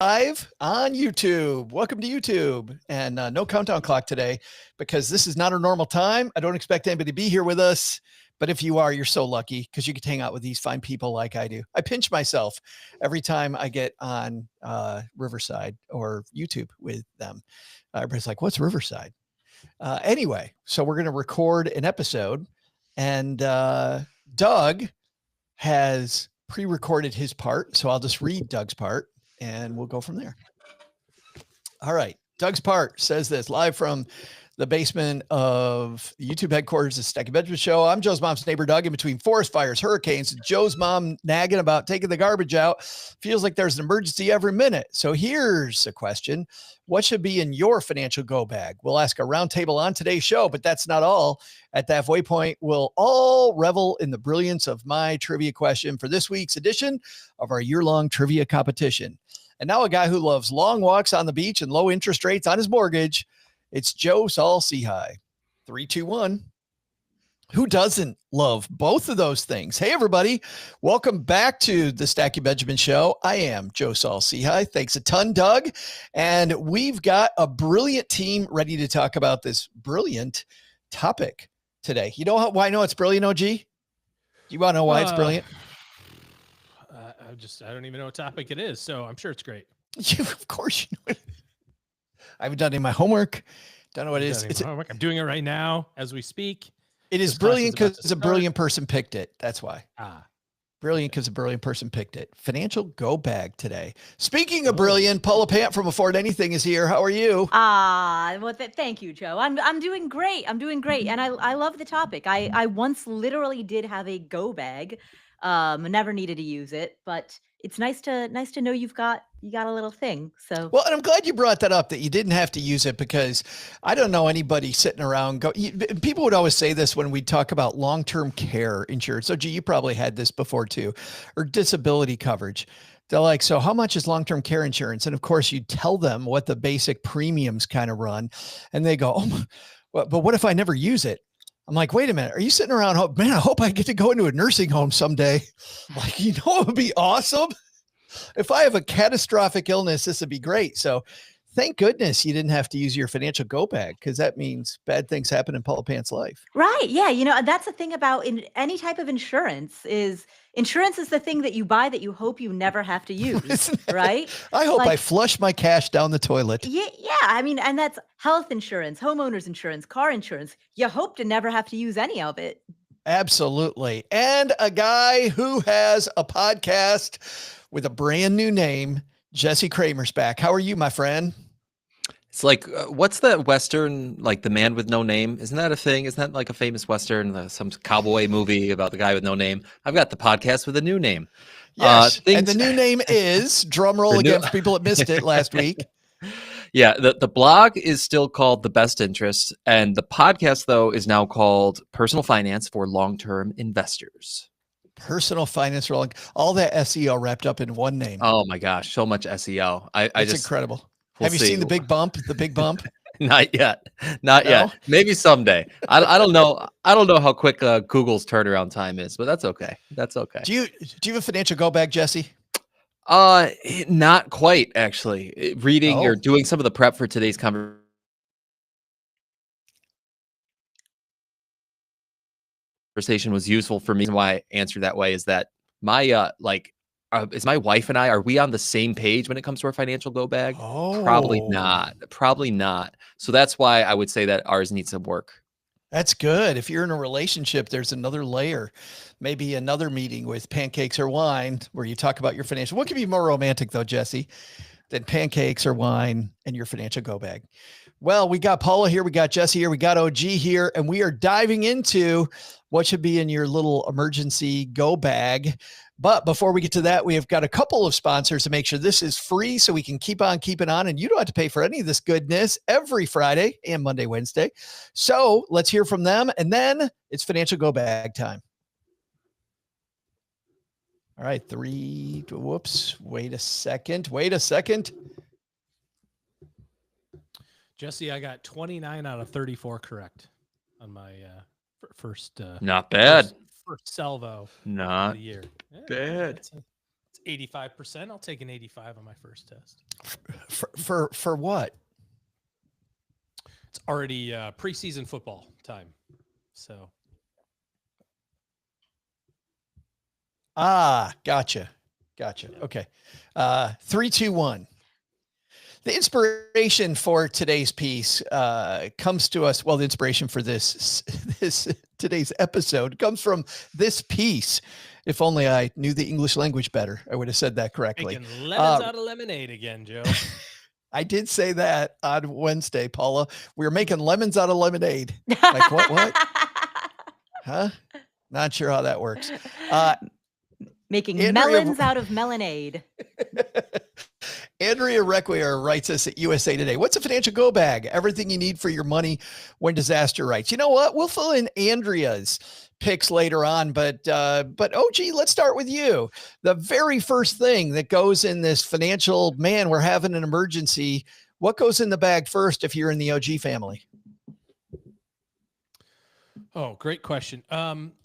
live on YouTube. Welcome to YouTube. And no countdown clock today because this is not our normal time. I don't expect anybody to be here with us. But if you are, you're so lucky because you get to hang out with these fine people like I do. I pinch myself every time I get on Riverside or YouTube with them. Everybody's like, what's Riverside? Anyway, so we're going to record an episode. And Doug has pre-recorded his part. So I'll just read Doug's part and we'll go from there. All right. Doug's part says this live from the basement of the YouTube headquarters of Stacky Benjamin Show. I'm Joe's mom's neighbor, Doug, in between forest fires, hurricanes, Joe's mom nagging about taking the garbage out. Feels like there's an emergency every minute. So here's a question. What should be in your financial go bag? We'll ask a roundtable on today's show, but that's not all. At the halfway point, we'll all revel in the brilliance of my trivia question for this week's edition of our year-long trivia competition. And now a guy who loves long walks on the beach and low interest rates on his mortgage. It's Joe Saul Seahigh. 3, 2, 1. Who doesn't love both of those things? Hey, everybody. Welcome back to the Stacky Benjamin Show. I am Joe Saul Seahigh. Thanks a ton, Doug. And we've got a brilliant team ready to talk about this brilliant topic today. You know why I know it's brilliant, OG? You want to know why it's brilliant? I don't even know what topic it is, so I'm sure it's great. Of course you know it. I haven't done any of my homework. Don't know what it is. I'm doing it right now as we speak. It is brilliant because a brilliant person picked it. That's why. Brilliant because a brilliant person picked it. Financial go bag today. Speaking of brilliant, Paula Pant from Afford Anything is here. How are you? Well, thank you, Joe. I'm doing great. And I love the topic. I once literally did have a go bag. Never needed to use it, but it's nice to know you got a little thing. So well, and I'm glad you brought that up, that you didn't have to use it, because I don't know anybody sitting around people would always say this when we talk about long-term care insurance. So you probably had this before too, or disability coverage. They're like, so how much is long-term care insurance? And of course you tell them what the basic premiums kind of run, and they go, oh, but what if I never use it? I'm like, wait a minute. Are you sitting around? Man, I hope I get to go into a nursing home someday. Like, it would be awesome. If I have a catastrophic illness, this would be great. So thank goodness you didn't have to use your financial go bag, because that means bad things happen in Paula Pant's life. Right. Yeah. That's the thing about in any type of insurance is the thing that you buy that you hope you never have to use. Right. I hope I flush my cash down the toilet. Yeah. I mean, and that's health insurance, homeowners insurance, car insurance. You hope to never have to use any of it. Absolutely. And a guy who has a podcast with a brand new name, Jesse Cramer's back. How are you, my friend? It's like, what's that Western, like The Man with No Name? Isn't that a thing? Isn't that like a famous Western, some cowboy movie about the guy with no name? I've got the podcast with a new name. Yes, and the new name is, drum roll again for people that missed it last week. Yeah, the blog is still called The Best Interest, and the podcast, though, is now called Personal Finance for Long-Term Investors. Personal finance for all that SEO wrapped up in one name. Oh my gosh, so much SEO. It's incredible. Have you seen the big bump? The big bump? Not yet. Yet. Maybe someday. I don't know. I don't know how quick Google's turnaround time is, but that's okay. That's okay. Do you have a financial go bag, Jesse? Not quite, actually. Reading or doing some of the prep for today's conversation was useful for me. And why I answer that way is that my is my wife and I, are we on the same page when it comes to our financial go bag? Probably not. So that's why I would say that ours needs some work. That's good. If you're in a relationship, there's another layer, maybe another meeting with pancakes or wine where you talk about your financial. What could be more romantic though, Jesse, than pancakes or wine and your financial go bag? Well, we got Paula here. We got Jesse here. We got OG here, and we are diving into what should be in your little emergency go bag. But before we get to that, we have got a couple of sponsors to make sure this is free so we can keep on keeping on, and you don't have to pay for any of this goodness every Friday and Monday, Wednesday. So let's hear from them, and then it's financial go bag time. All right, wait a second. Jesse, I got 29 out of 34 correct on my first. Not bad. First salvo. Not of the year. bad. It's 85%. I'll take an 85 on my first test. For what? It's already preseason football time. So. Gotcha. Okay. 3, 2, 1. The inspiration for today's piece comes to us. Well, the inspiration for this today's episode comes from this piece. If only I knew the English language better, I would have said that correctly. Making lemons out of lemonade again, Joe. I did say that on Wednesday, Paula. We were making lemons out of lemonade. Like what? Huh? Not sure how that works. Making Andrea- melons out of melonade. Andrea Requier writes us at USA Today. What's a financial go bag? Everything you need for your money when disaster strikes. You know what? We'll fill in Andrea's picks later on, but OG, let's start with you. The very first thing that goes in this financial, man, we're having an emergency. What goes in the bag first if you're in the OG family? Oh, great question.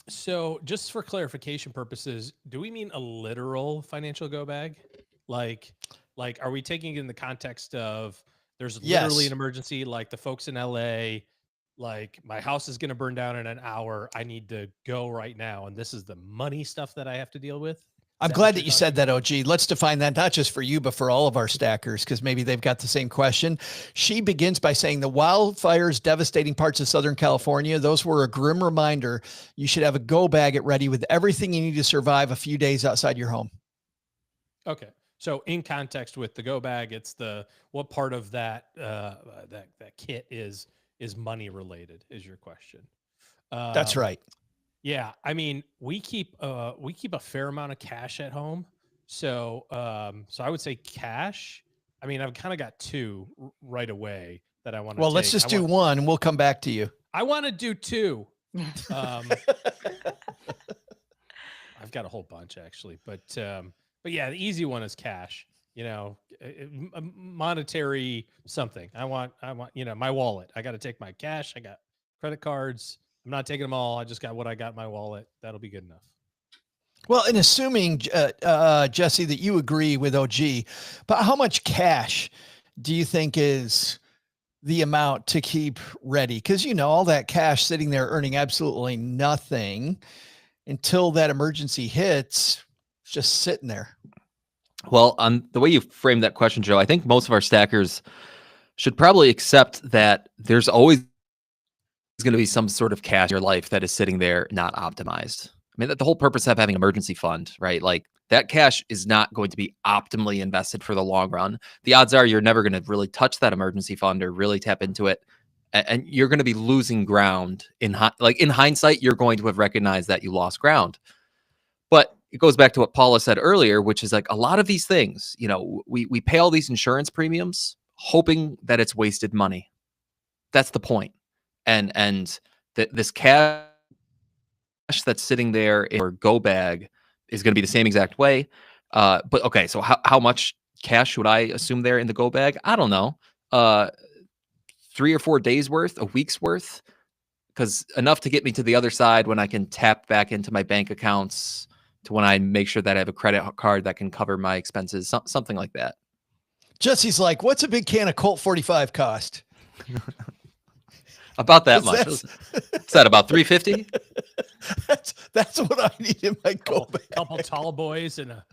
So just for clarification purposes, do we mean a literal financial go bag? Like, are we taking it in the context of there's literally Yes. an emergency, like the folks in LA, like my house is going to burn down in an hour. I need to go right now. And this is the money stuff that I have to deal with. I'm glad that you said that, OG. Let's define that not just for you, but for all of our stackers, because maybe they've got the same question. She begins by saying the wildfires devastating parts of Southern California, those were a grim reminder. You should have a go bag at ready with everything you need to survive a few days outside your home. Okay. So in context with the go bag, it's what part of that that kit is money related is your question. That's right. Yeah, I mean, we keep a fair amount of cash at home, so I would say cash. I mean, I've kind of got two right away that I want to. Well, let's just do one, and we'll come back to you. I want to do two. I've got a whole bunch actually, but yeah, the easy one is cash. You know, monetary something. I want my wallet. I got to take my cash. I got credit cards. I'm not taking them all. I just got what I got in my wallet. That'll be good enough. Well, and assuming, Jesse, that you agree with OG, but how much cash do you think is the amount to keep ready? Because, all that cash sitting there earning absolutely nothing until that emergency hits, it's just sitting there. Well, on the way you framed that question, Joe, I think most of our stackers should probably accept that there's always going to be some sort of cash in your life that is sitting there not optimized. I mean, the whole purpose of having an emergency fund, right? Like that cash is not going to be optimally invested for the long run. The odds are you're never going to really touch that emergency fund or really tap into it. And you're going to be losing ground in hindsight, you're going to have recognized that you lost ground. But it goes back to what Paula said earlier, which is like a lot of these things, we pay all these insurance premiums hoping that it's wasted money. That's the point. And this cash that's sitting there in your go bag is going to be the same exact way. But okay, so how much cash should I assume there in the go bag? I don't know. 3 or 4 days worth, a week's worth, because enough to get me to the other side when I can tap back into my bank accounts to when I make sure that I have a credit card that can cover my expenses, something like that. Jesse's like, what's a big can of Colt 45 cost? About that much. Is that about $3.50? That's what I need in my go bag. Couple tall boys and a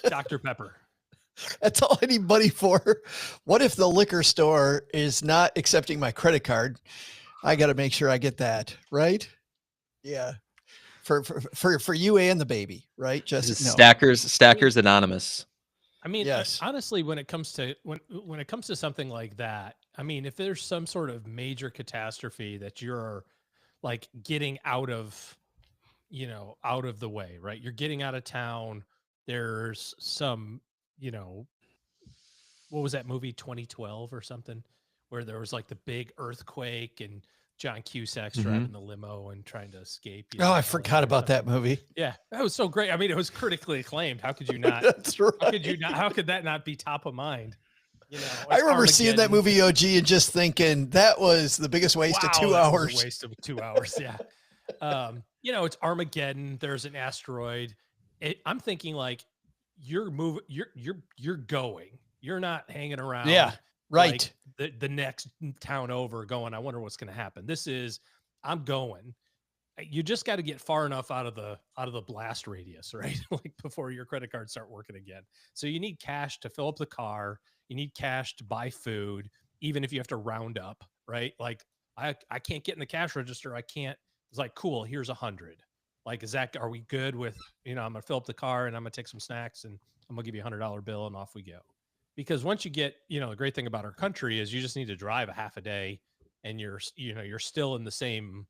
Dr. Pepper. That's all I need money for. What if the liquor store is not accepting my credit card? I got to make sure I get that, right? Yeah. For you and the baby, right? Just no. Stackers Anonymous. I mean, yes. Honestly, when it comes to when it comes to something like that, I mean, if there's some sort of major catastrophe that you're like getting out of the way, right? You're getting out of town. There's some, what was that movie 2012 or something where there was like the big earthquake and John Cusack's driving the limo and trying to escape. I forgot about that movie. Yeah, that was so great. I mean, it was critically acclaimed. How could you not? That's right. How could that not be top of mind? I remember seeing that movie, OG, and just thinking that was the biggest waste of 2 hours. Was a waste of 2 hours. Yeah. It's Armageddon. There's an asteroid. I'm thinking like, you're moving, you're going. You're not hanging around. Yeah, right. Like the next town over going, I wonder what's going to happen. This is, I'm going. You just got to get far enough out of the blast radius, right? Like before your credit cards start working again. So you need cash to fill up the car. You need cash to buy food, even if you have to round up, right? Like I can't get in the cash register. I can't. It's like, cool, here's 100. Like, are we good with, I'm going to fill up the car and I'm going to take some snacks and I'm going to give you $100 bill and off we go. Because once you get, the great thing about our country is you just need to drive a half a day and you're still in the same,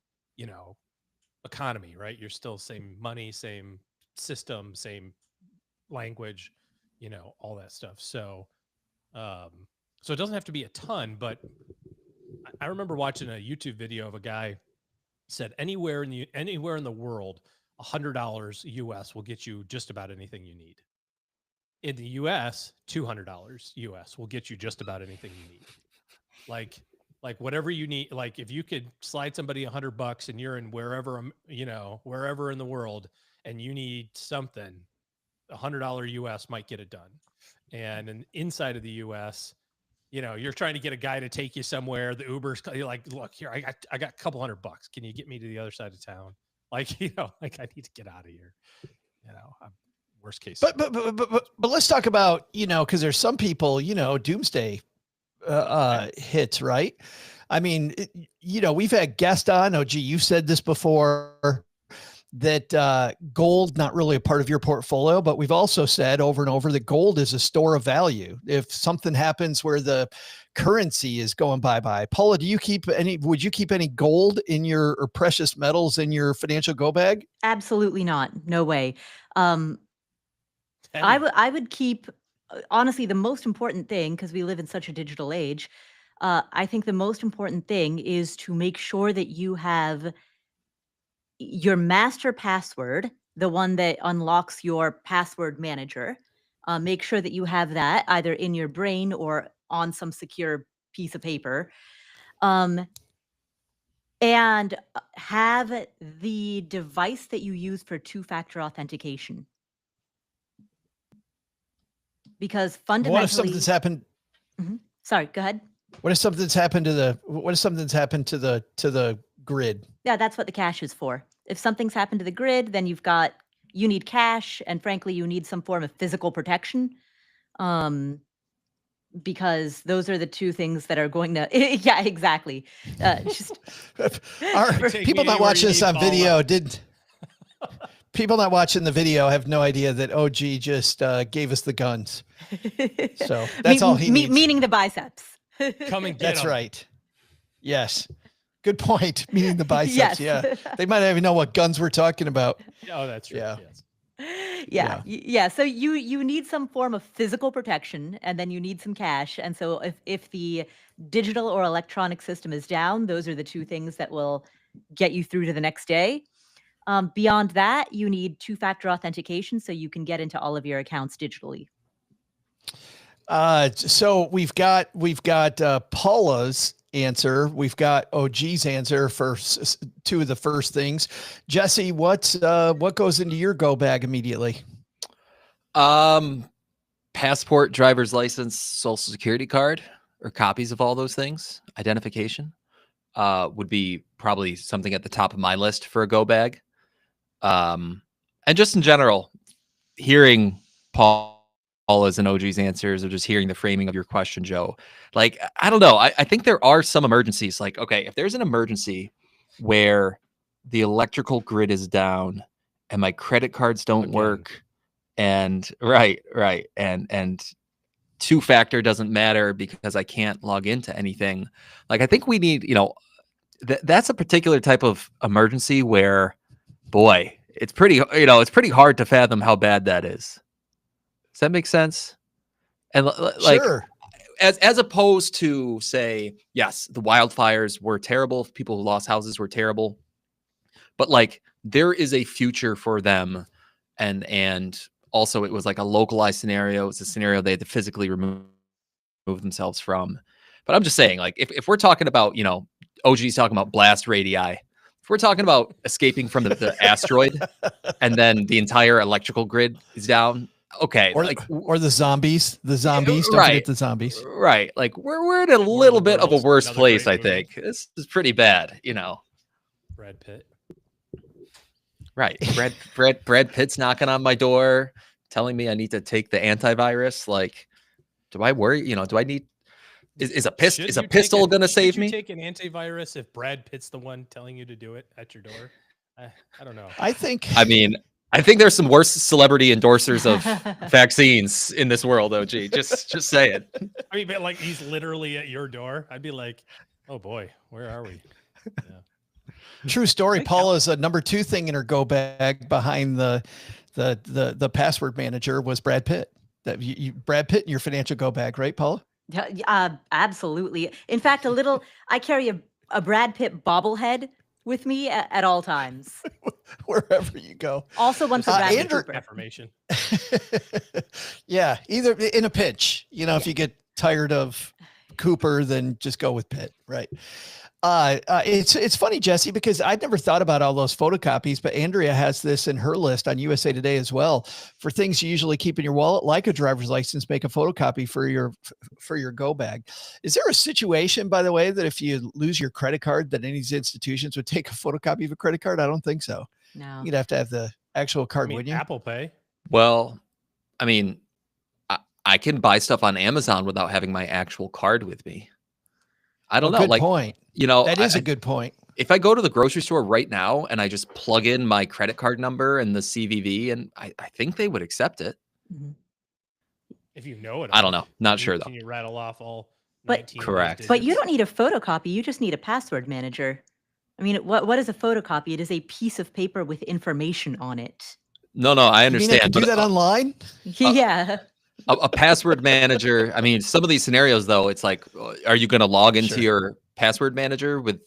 economy, right? You're still same money, same system, same language, all that stuff. So, so it doesn't have to be a ton, but I remember watching a YouTube video of a guy said anywhere in the world, $100 US will get you just about anything you need. In the US, $200 US will get you just about anything you need. Like whatever you need, like if you could slide somebody $100 and you're in wherever in the world and you need something, $100 US might get it done. And inside of the US, you're trying to get a guy to take you somewhere. The Uber's like, look here, I got a couple $100. Can you get me to the other side of town? Like, like I need to get out of here. Worst case. But let's talk about, because there's some people, doomsday hits, right? I mean, we've had guests on. Oh, gee, you've said this before, that gold, not really a part of your portfolio, but we've also said over and over that gold is a store of value. If something happens where the currency is going bye-bye. Paula, would you keep any gold in or precious metals in your financial go bag? Absolutely not. No way. I would keep, honestly, the most important thing, because we live in such a digital age, I think the most important thing is to make sure that you have your master password, the one that unlocks your password manager. Make sure that you have that either in your brain or on some secure piece of paper. And have the device that you use for two-factor authentication. Because fundamentally, what if something's happened? Mm-hmm. Sorry, go ahead. What if something's happened to the grid? Yeah, that's what the cash is for. If something's happened to the grid, then you need cash, and frankly, you need some form of physical protection. Because those are the two things that are going to, yeah, exactly. People not watching this on video people not watching the video have no idea that OG just gave us the guns. So that's all he needs. Meaning the biceps. Come and get That's them. Right. Yes. Good point. Meaning the biceps. Yes. Yeah. They might not even know what guns we're talking about. Oh, that's true. Yeah. Yes. Yeah. So you need some form of physical protection, and then you need some cash. And so if the digital or electronic system is down, those are the two things that will get you through to the next day. Beyond that, you need two-factor authentication so you can get into all of your accounts digitally. So we've got Paula's answer. We've got OG's answer for two of the first things. Jesse, what goes into your go bag immediately? Passport, driver's license, social security card, or copies of all those things. Identification would be probably something at the top of my list for a go bag. And just in general, hearing Paula's and OG's answers, or just hearing the framing of your question, Joe, like, I don't know. I think there are some emergencies. Like, okay, if there's an emergency where the electrical grid is down and my credit cards don't work, and right. And two-factor doesn't matter because I can't log into anything. Like, I think we need, that's a particular type of emergency where, boy, it's pretty hard to fathom how bad that is. Does that make sense? And like, sure. As opposed to, say, yes, the wildfires were terrible. People who lost houses were terrible. But like, there is a future for them. And also it was like a localized scenario. It's a scenario they had to physically remove themselves from. But I'm just saying, like, if we're talking about, OG's talking about blast radii, if we're talking about escaping from the asteroid and then the entire electrical grid is down, okay, Or like or the zombies. The zombies. Don't right, forget the zombies. right. Like we're in a War little of the bit of a Worlds, worse another place, great I movie. think. This is pretty bad, you know. Brad Pitt. Right. Brad Pitt's knocking on my door telling me I need to take the antivirus. Like, do I worry? You know, do I need is a Should you take pistol gonna should save you me? take an antivirus if Brad Pitt's the one telling you to do it at your door? I don't know. I think. I mean, I think there's some worse celebrity endorsers of vaccines in this world, OG. Just say it. I mean, but like he's literally at your door. I'd be like, oh boy, where are we? Yeah. True story. think Paula's a number 2 thing in her go bag behind the password manager was Brad Pitt. That Brad Pitt in your financial go bag, right, Paula? Absolutely. In fact, I carry a Brad Pitt bobblehead with me at all times. Wherever you go. Also one for Just Bradley Andrew- Cooper. Affirmation. Yeah, either in a pinch. You know, if you get tired of Cooper, then just go with Pitt, right? It's funny, Jesse, because I'd never thought about all those photocopies, but Andrea has this in her list on USA Today as well for things you usually keep in your wallet, like a driver's license. Make a photocopy for your go bag. Is there a situation, by the way, that if you lose your credit card, that any of these institutions would take a photocopy of a credit card? I don't think so. No. You'd have to have the actual card, wouldn't you? Apple Pay. Well, I mean, I can buy stuff on Amazon without having my actual card with me. I don't know. Good Like, point. you know, That is a good point. If I go to the grocery store right now and I just plug in my credit card number and the CVV, and I think they would accept it. Mhm. If you know it. I don't know. Not Can sure you, though. Can you rattle off all But- 19 Correct. But you don't need a photocopy. You just need a password manager. I mean, what is a photocopy? It is a piece of paper with information on it. No, I You mean understand. I can do but that online? Yeah. a password manager. I mean, some of these scenarios though, it's like, are you going to log into Sure. your password manager with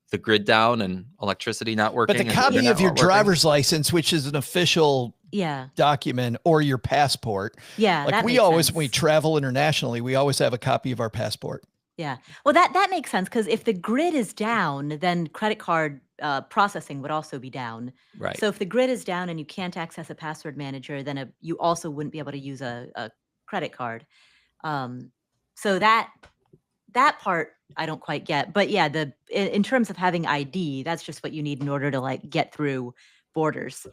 the grid down and electricity not working? But the and copy internet of your not working? driver's license, which is an official Yeah. document, or your passport. Yeah. Like that we makes always, sense. when we travel internationally, we always have a copy of our passport. Yeah. Well, that makes sense because if the grid is down, then credit card processing would also be down. Right. So if the grid is down and you can't access a password manager, then you also wouldn't be able to use a credit card. So that part I don't quite get. But yeah, in terms of having ID, that's just what you need in order to like get through borders.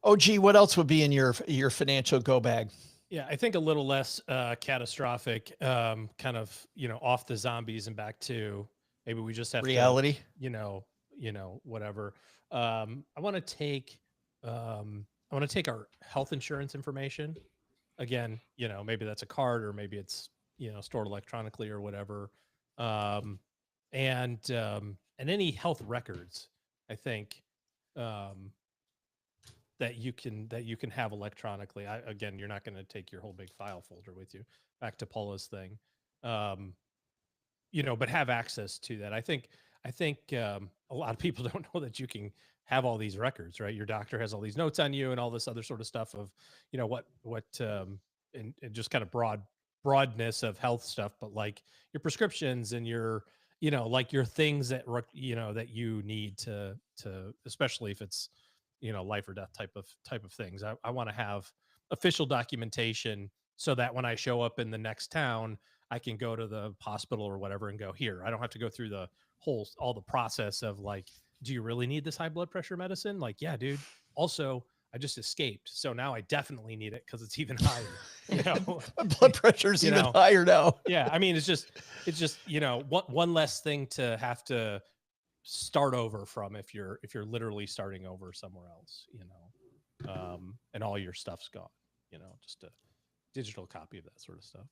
Oh, gee, what else would be in your financial go bag? Yeah, I think a little less catastrophic, kind of, off the zombies and back to maybe we just have Reality. to, whatever. I want to take our health insurance information. Again, maybe that's a card or maybe it's, stored electronically or whatever. And any health records, I think, that you can have electronically. Again, you're not going to take your whole big file folder with you. Back to Paula's thing, but have access to that. I think a lot of people don't know that you can have all these records, right? Your doctor has all these notes on you and all this other sort of stuff of, and just kind of broadness of health stuff, but like your prescriptions and your, like your things that, that you need to, especially if it's, life or death type of things. I want to have official documentation so that when I show up in the next town, I can go to the hospital or whatever and go here. I don't have to go through all the process of like, do you really need this high blood pressure medicine? Like, yeah, dude. Also, I just escaped. So now I definitely need it because it's even higher. My blood pressure's even higher now. Yeah. I mean, it's just, one less thing to have to start over from if you're literally starting over somewhere else, and all your stuff's gone, just a digital copy of that sort of stuff.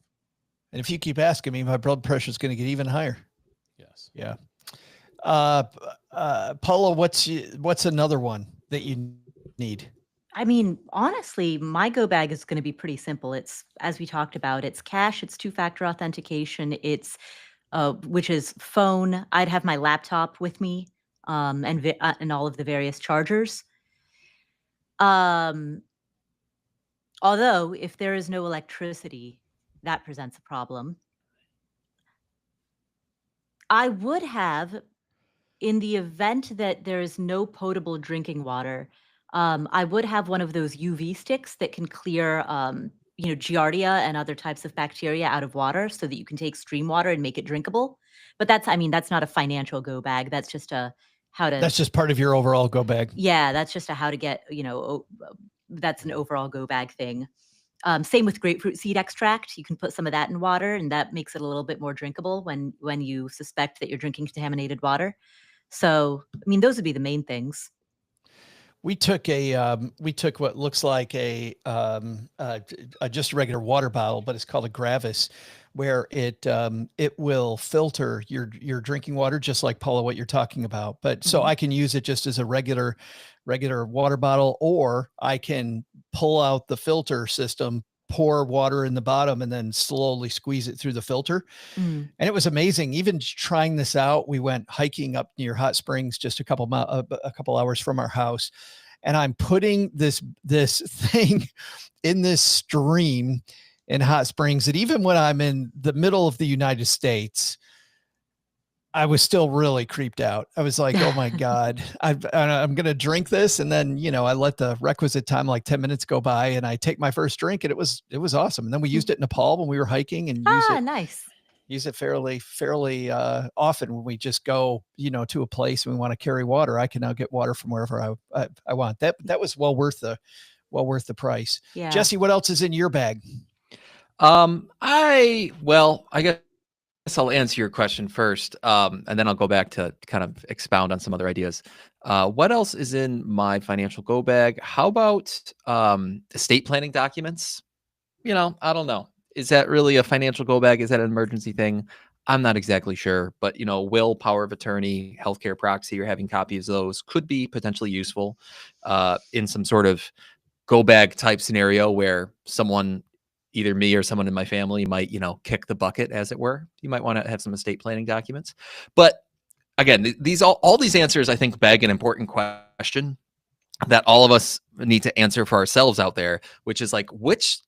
And if you keep asking me, my blood pressure is going to get even higher. Yes. Yeah. Paula, what's another one that you need? I mean, honestly, my go bag is going to be pretty simple. It's, as we talked about, it's cash, it's two-factor authentication, it's which is phone. I'd have my laptop with me, and all of the various chargers. Although, if there is no electricity, that presents a problem. I would have, in the event that there is no potable drinking water, I would have one of those UV sticks that can clear, Giardia and other types of bacteria out of water so that you can take stream water and make it drinkable. But that's not a financial go bag. That's just a how to, That's just part of your overall go bag. yeah, that's just a how to get, that's an overall go bag thing. Same with grapefruit seed extract. You can put some of that in water, and that makes it a little bit more drinkable when you suspect that you're drinking contaminated water. So, I mean, those would be the main things. We took what looks like just a regular water bottle, but it's called a Gravis, where it will filter your drinking water, just like Paula, what you're talking about. But so I can use it just as a regular water bottle, or I can pull out the filter system, pour water in the bottom, and then slowly squeeze it through the filter. And it was amazing. Even trying this out, we went hiking up near Hot Springs, just a couple hours from our house. And I'm putting this thing in this stream in Hot Springs. And even when I'm in the middle of the United States, I was still really creeped out. I was like, oh my God, I'm going to drink this. And then, I let the requisite time, like 10 minutes go by, and I take my first drink, and it was awesome. And then we used it in Nepal when we were hiking, and Nice. Use it fairly often when we just go, to a place and we want to carry water. I can now get water from wherever I want. That was well worth the price. Yeah. Jesse, what else is in your bag? I guess I'll answer your question first, and then I'll go back to kind of expound on some other ideas. What else is in my financial go bag? How about estate planning documents? I don't know. Is that really a financial go bag? Is that an emergency thing? I'm not exactly sure, but will, power of attorney, healthcare proxy, or having copies of those could be potentially useful in some sort of go bag type scenario where someone, either me or someone in my family, might kick the bucket, as it were. You might want to have some estate planning documents. But again, all these answers, I think, beg an important question that all of us need to answer for ourselves out there, which is like, which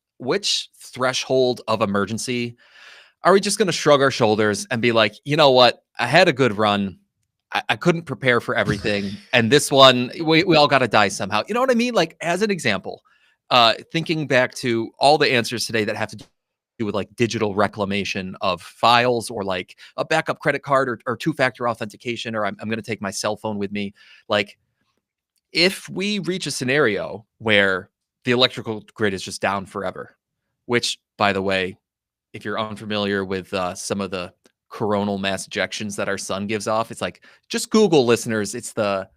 threshold of emergency are we just going to shrug our shoulders and be like, you know what, I had a good run, I couldn't prepare for everything, and this one we all got to die somehow. You know what I mean? Like, as an example, thinking back to all the answers today that have to do with like digital reclamation of files, or like a backup credit card, or two-factor authentication, or I'm going to take my cell phone with me. Like, if we reach a scenario where the electrical grid is just down forever, which, by the way, if you're unfamiliar with some of the coronal mass ejections that our sun gives off, it's like, just Google, listeners. It's the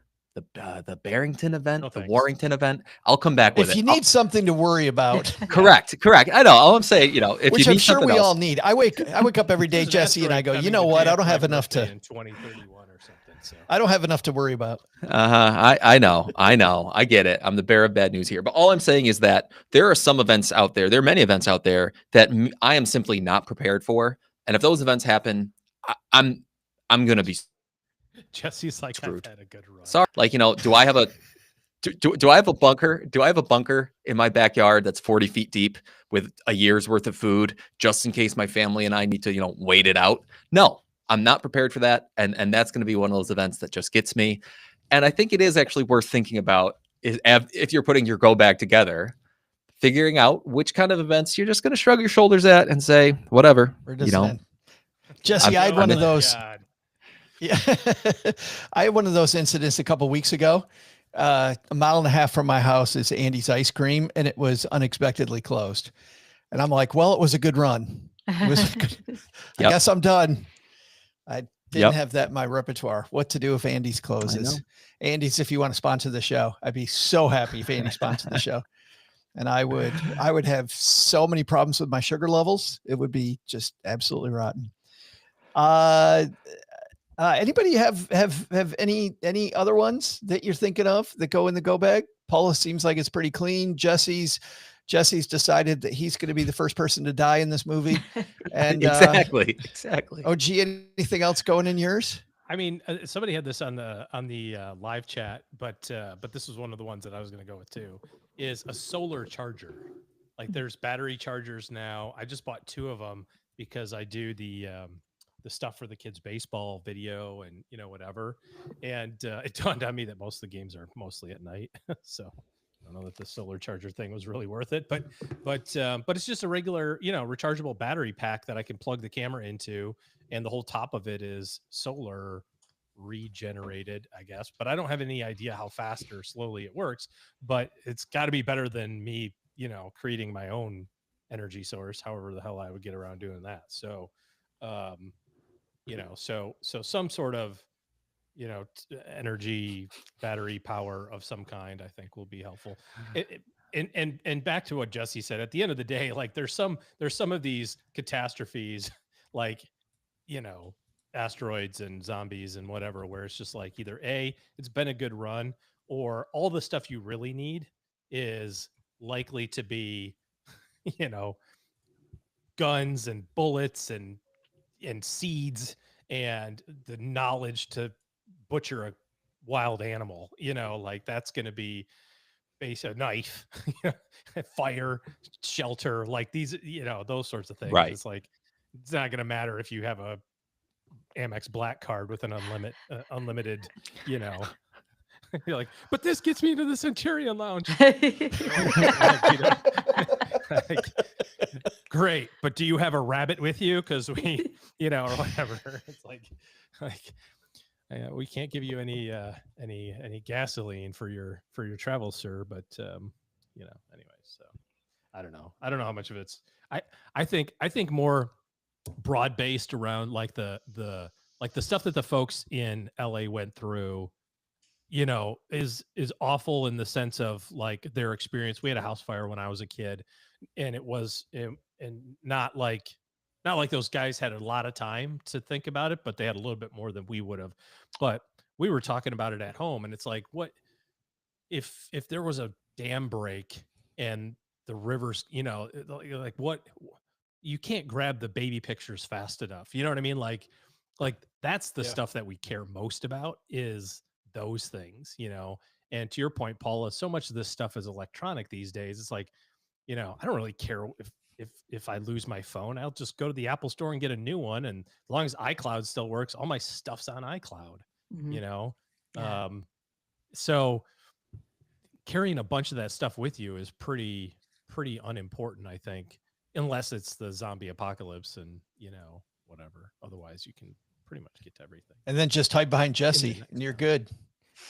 Barrington event, the Warrington event. I'll come back with it. If you need something to worry about. Correct. I know. All I'm saying, if which you need I'm sure we else, all need. I wake up every day, Jesse, and I go, you know what? I don't have enough to. In 2031 or something. So. I don't have enough to worry about. I know. I get it. I'm the bearer of bad news here. But all I'm saying is that there are some events out there. There are many events out there that I am simply not prepared for. And if those events happen, I'm going to be Jesse's like, screwed. I've had a good run. Sorry. Like, do I have a do I have a bunker? Do I have a bunker in my backyard that's 40 feet deep with a year's worth of food, just in case my family and I need to, wait it out? No. I'm not prepared for that. And that's going to be one of those events that just gets me. And I think it is actually worth thinking about, if you're putting your go bag together, figuring out which kind of events you're just going to shrug your shoulders at and say, whatever, Jesse, I had one of those. God. Yeah. I had one of those incidents a couple of weeks ago. A mile and a half from my house is Andy's Ice Cream, and it was unexpectedly closed. And I'm like, well, it was a good run. It was good. I guess I'm done. I didn't have that in my repertoire. What to do if Andy's closes? Andy's, if you want to sponsor the show, I'd be so happy if Andy sponsored the show. And I would have so many problems with my sugar levels. It would be just absolutely rotten. Anybody have any other ones that you're thinking of that go in the go bag? Paula seems like it's pretty clean. Jesse's decided that he's going to be the first person to die in this movie. And exactly. Oh, gee, anything else going in yours? I mean, somebody had this on the live chat, but this was one of the ones that I was going to go with too. Is a solar charger. Like, there's battery chargers now. I just bought 2 of them because I do the stuff for the kids' baseball video and, you know, whatever. And it dawned on me that most of the games are mostly at night. So I don't know that the solar charger thing was really worth it, but it's just a regular, you know, rechargeable battery pack that I can plug the camera into, and the whole top of it is solar regenerated, I guess. But I don't have any idea how fast or slowly it works, but it's got to be better than me, you know, creating my own energy source, however the hell I would get around doing that. So, you know, so some sort of, you know, energy battery power of some kind, I think will be helpful. And back to what Jesse said, at the end of the day, like there's some of these catastrophes, like, you know, asteroids and zombies and whatever, where it's just like either A, it's been a good run, or all the stuff you really need is likely to be, you know, guns and bullets and seeds and the knowledge to butcher a wild animal, you know, like that's going to be base a knife, fire, shelter, like these, you know, those sorts of things. Right. It's like, it's not going to matter if you have a Amex Black card with an unlimited, you know, you're like, but this gets me into the Centurion Lounge. Great, but do you have a rabbit with you? Because we, you know, or whatever. It's like we can't give you any gasoline for your travels, sir. But you know, anyway. So I don't know how much of it's. I think more broad based around like the stuff that the folks in LA went through, you know, is awful in the sense of like their experience. We had a house fire when I was a kid, and it was and not like those guys had a lot of time to think about it, but they had a little bit more than we would have. But we were talking about it at home, and it's like, what if there was a dam break and the rivers, you know, like what, you can't grab the baby pictures fast enough. You know what I mean? Like that's the stuff that we care most about, is those things, you know. And to your point, Paula, so much of this stuff is electronic these days. It's like, you know, I don't really care if I lose my phone. I'll just go to the Apple store and get a new one, and as long as iCloud still works, all my stuff's on iCloud. You know. Yeah. So carrying a bunch of that stuff with you is pretty unimportant, I think, unless it's the zombie apocalypse and, you know, whatever. Otherwise you can pretty much get to everything. And then just hide behind Jesse and you're good.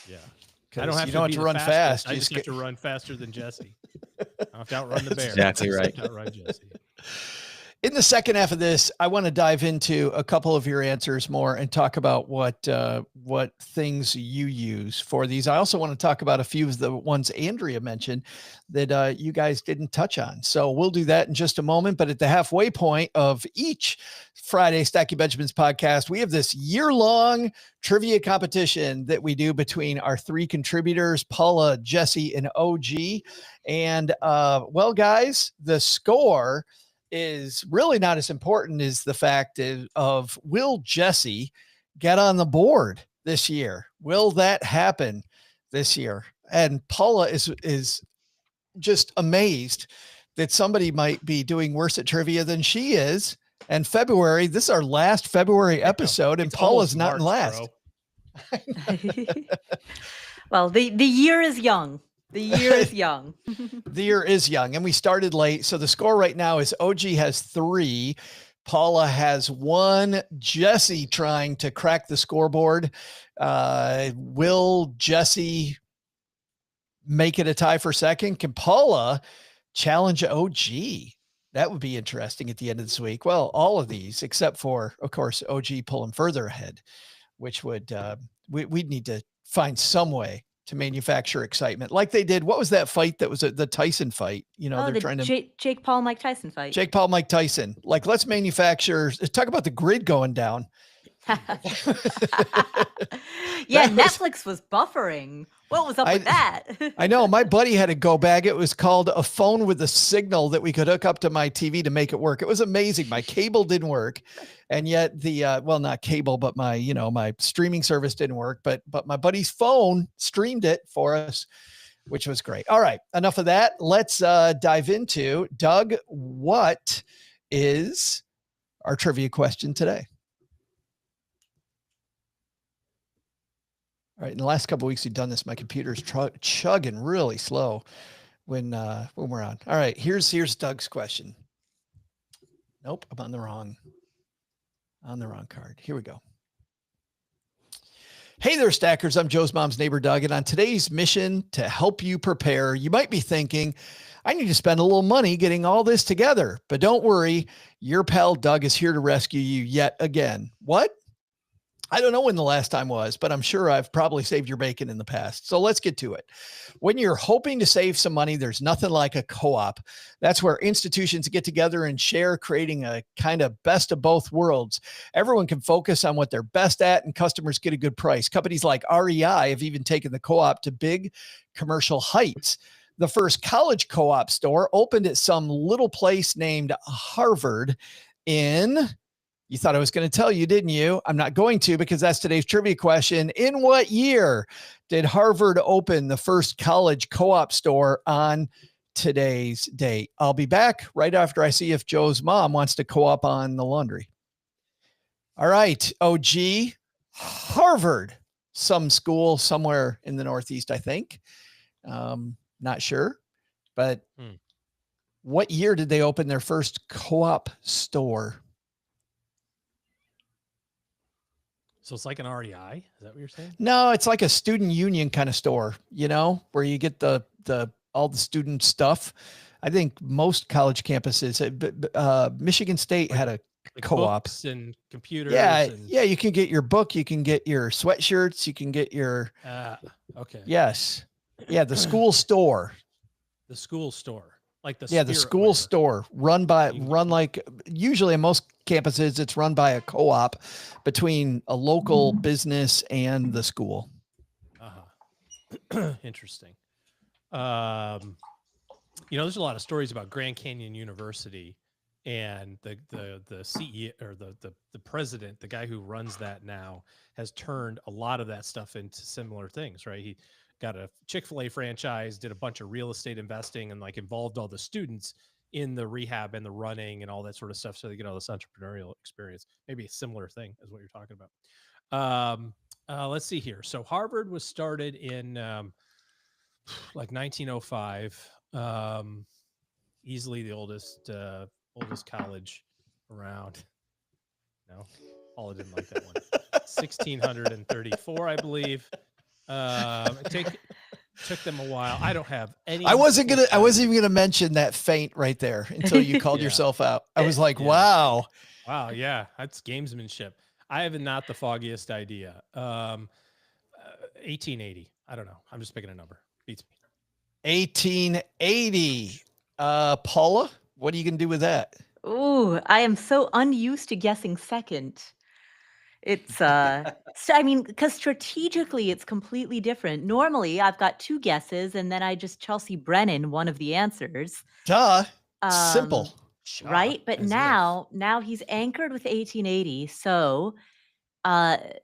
Yeah. I don't have to run fast. I just have to run faster than Jesse. I have to outrun the bear. Exactly right. Outrun Jesse. In the second half of this, I want to dive into a couple of your answers more and talk about what things you use for these. I also want to talk about a few of the ones Andrea mentioned that you guys didn't touch on. So we'll do that in just a moment. But at the halfway point of each Friday Stacky Benjamins podcast, we have this year-long trivia competition that we do between our three contributors, Paula, Jesse, and OG. And well, guys, the score is really not as important as the fact of will Jesse get on the board this year? Will that happen this year? And Paula is just amazed that somebody might be doing worse at trivia than she is. And February, this is our last February episode, and Paula's not in last. Well, the year is young. The year is young. The year is young, and we started late. So the score right now is OG has 3. Paula has 1. Jesse trying to crack the scoreboard. Will Jesse make it a tie for second? Can Paula challenge OG? That would be interesting at the end of this week. Well, all of these, except for, of course, OG pulling further ahead, which would, we'd need to find some way to manufacture excitement like they did. What was that fight that was the Tyson fight? You know, they're trying to Jake Paul, Mike Tyson fight. Jake Paul, Mike Tyson. Like, let's manufacture, talk about the grid going down. Yeah, Netflix was buffering. What was up with that? I know. My buddy had a go bag. It was called a phone with a signal that we could hook up to my TV to make it work. It was amazing. My cable didn't work. And yet the, well, not cable, but my, you know, my streaming service didn't work, but my buddy's phone streamed it for us, which was great. All right. Enough of that. Let's dive into, Doug, what is our trivia question today? right. In the last couple of weeks we've done this, my computer's chugging really slow when we're on. All right, here's Doug's question. Nope, I'm on the wrong card. Here we go. Hey there, Stackers. I'm Joe's mom's neighbor, Doug, and on today's mission to help you prepare, you might be thinking, I need to spend a little money getting all this together, but don't worry. Your pal Doug is here to rescue you yet again. What? I don't know when the last time was, but I'm sure I've probably saved your bacon in the past. So let's get to it. When you're hoping to save some money, there's nothing like a co-op. That's where institutions get together and share, creating a kind of best of both worlds. Everyone can focus on what they're best at and customers get a good price. Companies like REI have even taken the co-op to big commercial heights. The first college co-op store opened at some little place named Harvard in... You thought I was going to tell you, didn't you? I'm not going to, because that's today's trivia question. In what year did Harvard open the first college co-op store on today's date? I'll be back right after I see if Joe's mom wants to co-op on the laundry. All right. OG, Harvard, some school somewhere in the Northeast, I think. Not sure, but what year did they open their first co-op store? So it's like an REI. Is that what you're saying? No, it's like a student union kind of store, you know, where you get the all the student stuff. I think most college campuses, Michigan State had a Like co-op books and computers. Yeah. And... Yeah. You can get your book. You can get your sweatshirts. You can get your, okay. Yes. Yeah. The school store. The school store. Like the the school store run like usually in most campuses, it's run by a co-op between a local business and the school. Interesting. There's a lot of stories about Grand Canyon University and the CEO or the president, the guy who runs that now, has turned a lot of that stuff into similar things, right? He got a Chick-fil-A franchise, did a bunch of real estate investing, and like involved all the students in the rehab and the running and all that sort of stuff, so they get all this entrepreneurial experience. Maybe a similar thing as what you're talking about. Let's see here. So Harvard was started in like 1905. Easily the oldest college around. No, Paula didn't like that one. 1634, I believe. It took them a while. I don't have any. I wasn't even gonna mention that feint right there until you called yourself out. I was like, wow. Wow. Yeah. That's gamesmanship. I have not the foggiest idea. 1880. I don't know. I'm just picking a number. Beats me. 1880. Paula, what are you going to do with that? Ooh, I am so unused to guessing second. It's because strategically it's completely different. Normally I've got two guesses and then I just Chelsea Brennan one of the answers. Duh. Simple. Right? But now he's anchored with 1880. So but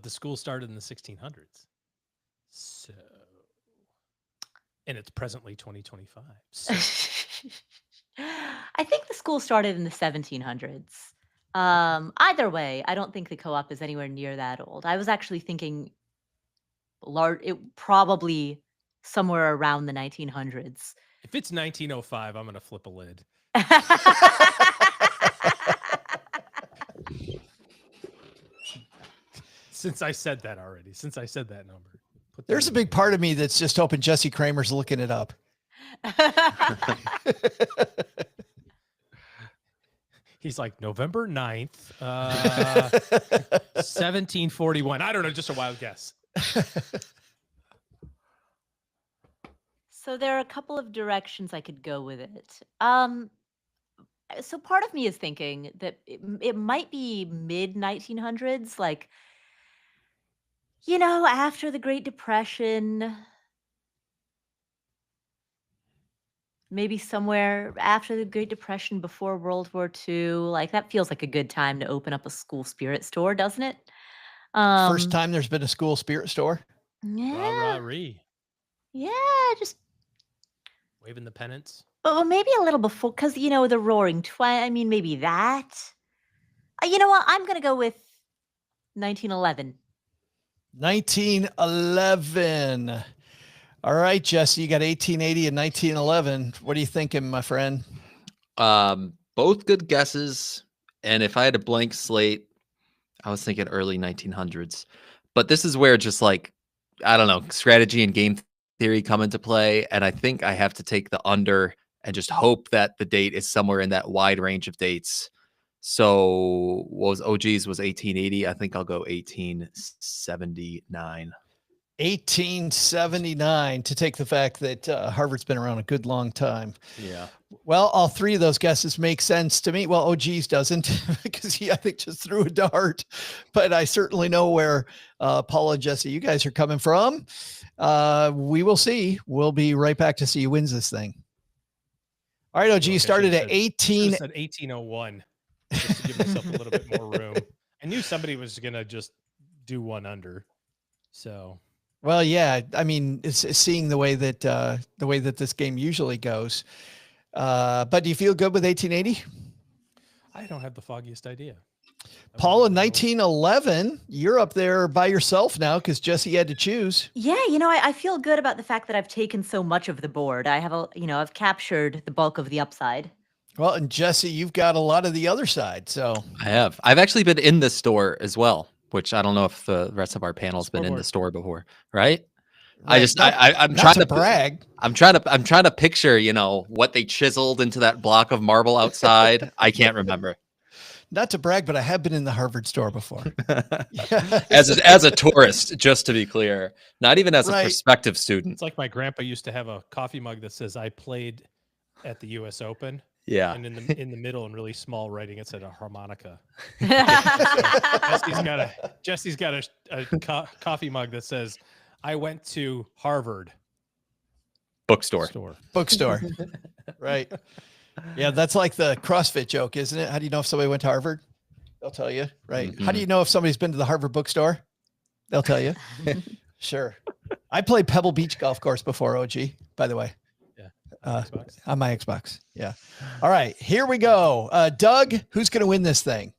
the school started in the 1600s. So, and it's presently 2025. So. I think the school started in the 1700s. Either way, I don't think the co-op is anywhere near that old. I was actually thinking probably somewhere around the 1900s. If it's 1905, I'm going to flip a lid. Since I said that already, since I said that number. There's a big part of me that's just hoping Jesse Cramer's looking it up. He's like, November 9th, 1741. I don't know, just a wild guess. So there are a couple of directions I could go with it. So part of me is thinking that it might be mid 1900s, like, after the Great Depression, maybe somewhere after the Great Depression, before World War II. Like, that feels like a good time to open up a school spirit store, doesn't it? First time there's been a school spirit store? Yeah. Rah-rah-ree. Yeah, just waving the pennants. Well, maybe a little before, because, the Roaring Twenties, maybe that. You know what? I'm going to go with 1911. 1911. All right, Jesse, you got 1880 and 1911. What are you thinking, my friend? Both good guesses. And if I had a blank slate, I was thinking early 1900s. But this is where just like, I don't know, strategy and game theory come into play. And I think I have to take the under and just hope that the date is somewhere in that wide range of dates. So what was OG's was 1880. I think I'll go 1879. 1879, to take the fact that Harvard's been around a good long time. Yeah. Well, all three of those guesses make sense to me. Well, OG's doesn't because he, I think, just threw a dart. But I certainly know where Paula and Jesse, you guys are coming from. We will see. We'll be right back to see who wins this thing. All right, OG, you started at 18. Said 1801 just to give myself a little bit more room. I knew somebody was going to just do one under. So, well, yeah, I mean, it's seeing the way that this game usually goes. But do you feel good with 1880? I don't have the foggiest idea. Paula, 1911, you're up there by yourself now because Jesse had to choose. Yeah, I feel good about the fact that I've taken so much of the board. I have I've captured the bulk of the upside. Well, and Jesse, you've got a lot of the other side. So I have. I've actually been in this store as well, which I don't know if the rest of our panel's been in the store before, right? I'm trying to brag. I'm trying to picture, what they chiseled into that block of marble outside. I can't remember. Not to brag, but I have been in the Harvard store before. As a tourist, just to be clear, not even as a prospective student. It's like my grandpa used to have a coffee mug that says I played at the US Open. Yeah. And in the middle in really small writing, it said a harmonica. Jesse's got a coffee mug that says I went to Harvard bookstore. Right. Yeah, that's like the CrossFit joke, isn't it? How do you know if somebody went to Harvard? They'll tell you, right? Mm-hmm. How do you know if somebody's been to the Harvard bookstore? They'll tell you. Sure. I played Pebble Beach Golf Course before, OG, by the way. Yeah. On my Xbox. Yeah. All right, here we go. Doug, who's going to win this thing?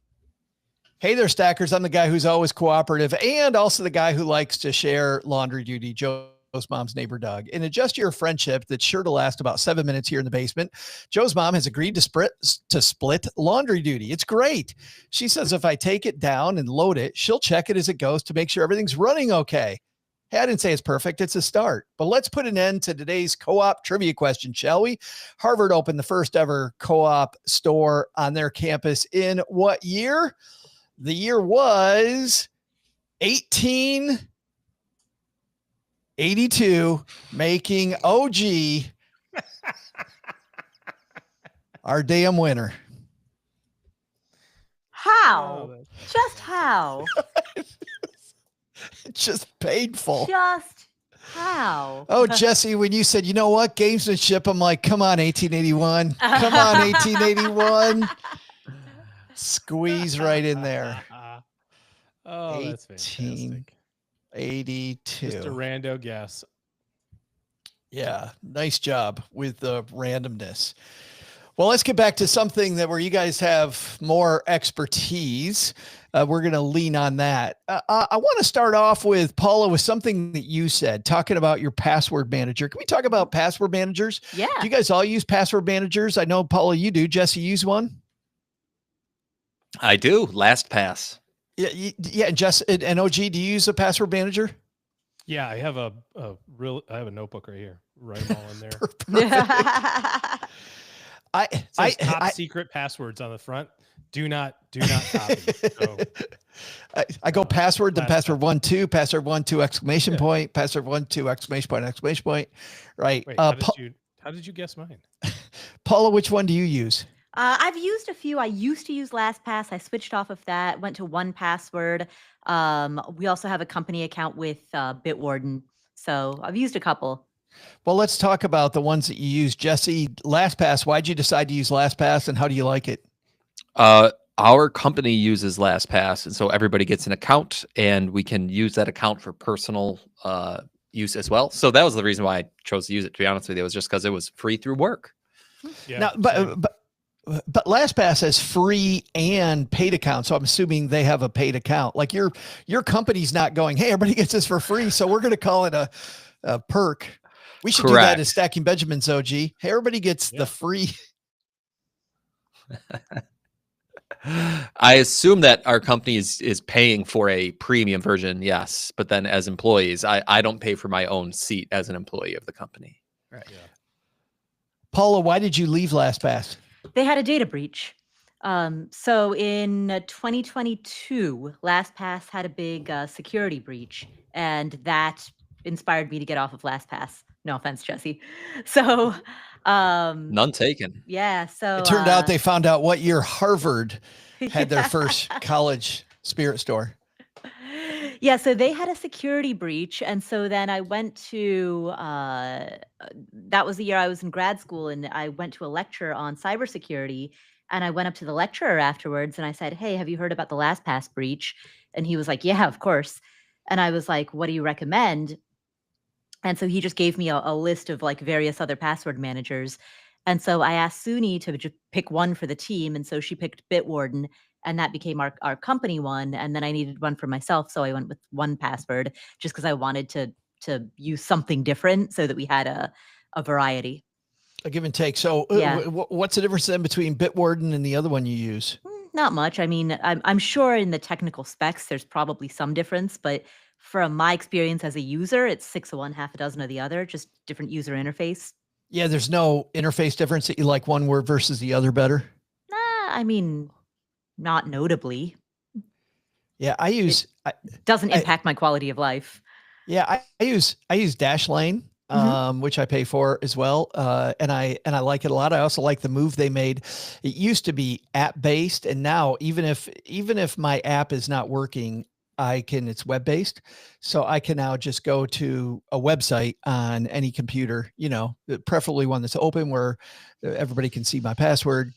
Hey there, Stackers. I'm the guy who's always cooperative and also the guy who likes to share laundry duty. Joe's mom's neighbor, Doug. In a gesture of friendship that's sure to last about 7 minutes here in the basement, Joe's mom has agreed to split laundry duty. It's great. She says if I take it down and load it, she'll check it as it goes to make sure everything's running okay. Hey, I didn't say it's perfect. It's a start. But let's put an end to today's co-op trivia question, shall we? Harvard opened the first ever co-op store on their campus in what year? The year was 1882, making OG our damn winner. How? Just how? It's just painful. Just how? Oh, Jesse, when you said, you know what, gamesmanship, I'm like, come on, 1881. Come on, 1881. Squeeze right in there. Oh, that's fantastic. 82. Just a rando guess. Yeah, nice job with the randomness. Well, let's get back to something where you guys have more expertise. We're going to lean on that. I want to start off with, Paula, with something that you said, talking about your password manager. Can we talk about password managers? Yeah. Do you guys all use password managers? I know, Paula, you do. Jesse, use one? I do. LastPass. Yeah. And Jess and OG, do you use a password manager? Yeah, I have a notebook right here. Write them all in there. It says top secret passwords on the front. Do not copy. So, I go password, then password 1 2, password 1 2 exclamation point, password 1 2 exclamation point. Right. Wait, how did you guess mine? Paula, which one do you use? I've used a few. I used to use LastPass. I switched off of that, went to 1Password. We also have a company account with Bitwarden. So I've used a couple. Well, let's talk about the ones that you use. Jesse, LastPass, why'd you decide to use LastPass and how do you like it? Our company uses LastPass, and so everybody gets an account and we can use that account for personal use as well. So that was the reason why I chose to use it, to be honest with you. It was just because it was free through work. Yeah. Now, but But LastPass has free and paid accounts. So I'm assuming they have a paid account. Like your company's not going, hey, everybody gets this for free, so we're going to call it a perk. We should do that as Stacking Benjamins, OG. Hey, everybody gets the free. I assume that our company is paying for a premium version, yes. But then as employees, I don't pay for my own seat as an employee of the company. Right. Yeah. Paula, why did you leave LastPass? They had a data breach. So in 2022, LastPass had a big security breach, and that inspired me to get off of LastPass. No offense, Jesse. So, None taken. Yeah. So it turned out they found out what year Harvard had their Yeah. first college spirit store. Yeah, so they had a security breach, and so then I went to that was the year I was in grad school, and I went to a lecture on cybersecurity, and I went up to the lecturer afterwards, and I said, "Hey, have you heard about the LastPass breach?" And he was like, "Yeah, of course." And I was like, "What do you recommend?" And so he just gave me a list of like various other password managers. And so I asked Suni to just pick one for the team. And so she picked Bitwarden, and that became our company one. And then I needed one for myself. So I went with 1Password just because I wanted to use something different so that we had a variety. A give and take. So Yeah. What's the difference then between Bitwarden and the other one you use? Not much. I mean, I'm sure in the technical specs, there's probably some difference, but from my experience as a user, it's 6 of one, half a dozen of the other, just different user interface. Yeah, there's no interface difference that you like one word versus the other better? I mean, not notably. Yeah, Doesn't impact my quality of life. Yeah, I use Dashlane, which I pay for as well, and I like it a lot. I also like the move they made. It used to be app based, and now even if my app is not working, it's web based, so I can now just go to a website on any computer. Preferably one that's open where everybody can see my password.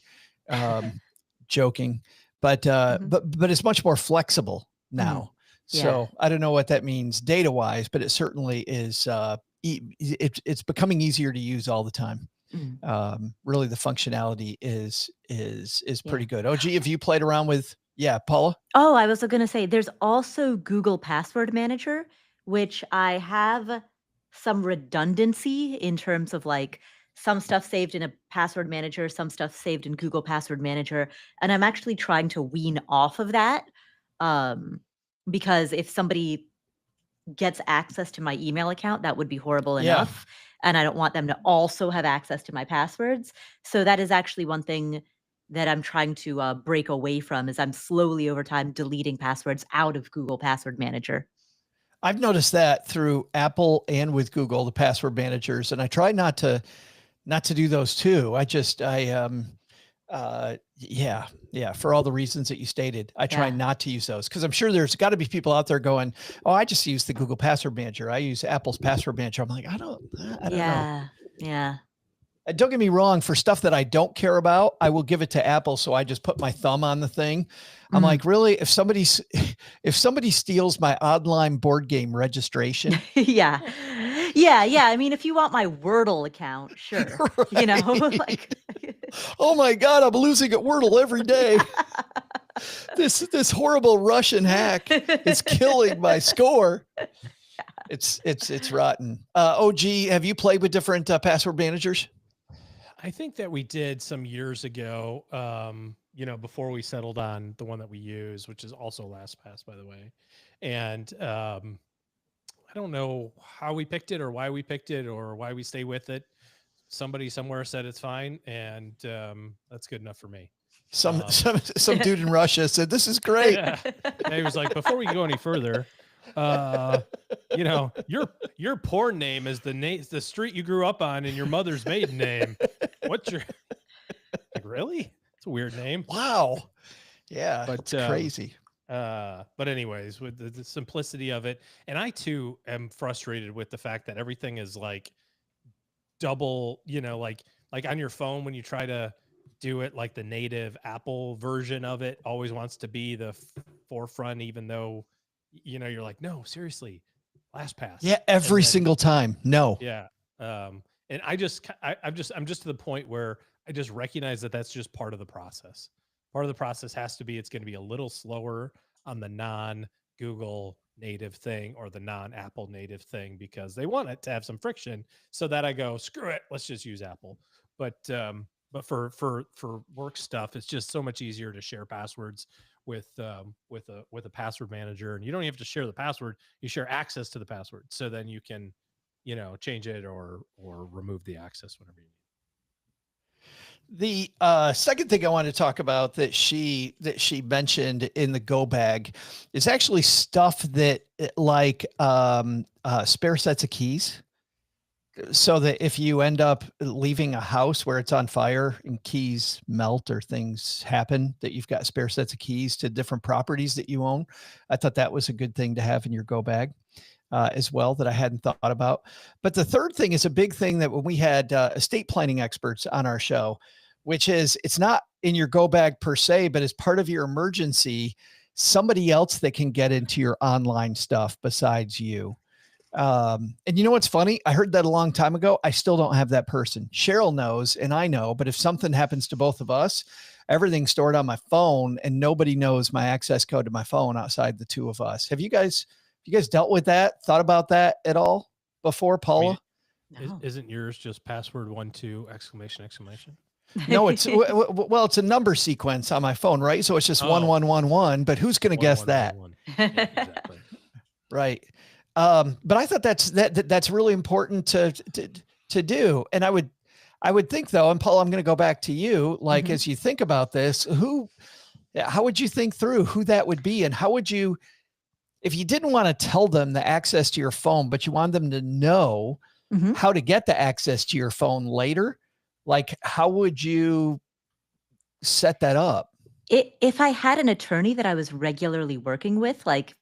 Joking, but it's much more flexible now. So I don't know what that means data wise, but it certainly is. It's becoming easier to use all the time. Really, the functionality is pretty good. OG, have you played around with? Yeah, Paula. Oh, I was going to say there's also Google Password Manager, which I have some redundancy in terms of like some stuff saved in a password manager, some stuff saved in Google Password Manager, and I'm actually trying to wean off of that. Because if somebody gets access to my email account, that would be horrible enough. And I don't want them to also have access to my passwords. So that is actually one thing that I'm trying to break away from, is I'm slowly over time deleting passwords out of Google Password Manager. I've noticed that through Apple and with Google, the password managers, and I try not to do those too. For all the reasons that you stated, I try not to use those, because I'm sure there's got to be people out there going, "Oh, I just use the Google Password Manager. I use Apple's Password Manager." I'm like, I don't know. Yeah. Don't get me wrong. For stuff that I don't care about, I will give it to Apple. So I just put my thumb on the thing. I'm like, really? If somebody steals my online board game registration, Yeah. I mean, if you want my Wordle account, sure. Right. Like, oh my God, I'm losing at Wordle every day. This horrible Russian hack is killing my score. It's rotten. OG, have you played with different password managers? I think that we did some years ago, before we settled on the one that we use, which is also LastPass, by the way. And I don't know how we picked it or why we picked it or why we stay with it. Somebody somewhere said it's fine, and that's good enough for me. Some dude in Russia said, "This is great." Yeah. And he was like, before we go any further, your porn name is the street you grew up on and your mother's maiden name. What's your like, really? It's a weird name. Wow. Yeah, but it's crazy. But anyways, with the simplicity of it, and I too am frustrated with the fact that everything is like double, like on your phone when you try to do it, like the native Apple version of it always wants to be the forefront, even though you're like, no, seriously, LastPass. Yeah, every single time. No. Yeah. And I'm just to the point where I just recognize that that's just part of the process. Part of the process has to be, it's going to be a little slower on the non-Google native thing or the non-Apple native thing because they want it to have some friction. So that I go, screw it, let's just use Apple. But for work stuff, it's just so much easier to share passwords with a password manager, and you don't even have to share the password. You share access to the password, so then you can, change it or remove the access whenever you need. The second thing I want to talk about that she mentioned in the go bag is actually stuff that like spare sets of keys. So that if you end up leaving a house where it's on fire and keys melt or things happen, that you've got spare sets of keys to different properties that you own. I thought that was a good thing to have in your go bag as well, that I hadn't thought about. But the third thing is a big thing that when we had estate planning experts on our show, which is it's not in your go bag per se, but as part of your emergency, somebody else that can get into your online stuff besides you. And you know what's funny? I heard that a long time ago. I still don't have that person. Cheryl knows, and I know, but if something happens to both of us, everything's stored on my phone and nobody knows my access code to my phone outside the two of us. Have you guys dealt with that? Thought about that at all before, Paula? No. Isn't yours just password 12 exclamation? No, it's well, it's a number sequence on my phone, right? So it's just 1111, but who's going to guess that? Yeah, exactly. Right. But I thought that's really important to do. And I would think though, and Paul, I'm going to go back to you, like, as you think about this, how would you think through who that would be? And how would you, if you didn't want to tell them the access to your phone, but you want them to know how to get the access to your phone later, like, how would you set that up? If I had an attorney that I was regularly working with, like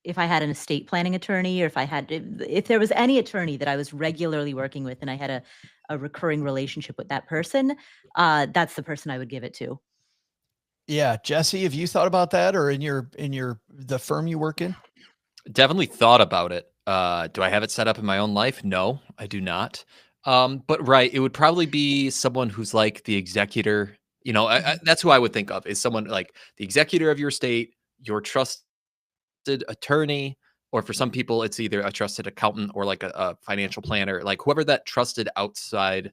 if I had an estate planning attorney, or if there was any attorney that I was regularly working with and I had a recurring relationship with that person, that's the person I would give it to. Yeah. Jesse, have you thought about that, or in the firm you work in? Definitely thought about it. Do I have it set up in my own life? No, I do not. But right, it would probably be someone who's like the executor. That's who I would think of, is someone like the executor of your estate, your trusted attorney, or for some people, it's either a trusted accountant or like a financial planner. Like whoever that trusted outside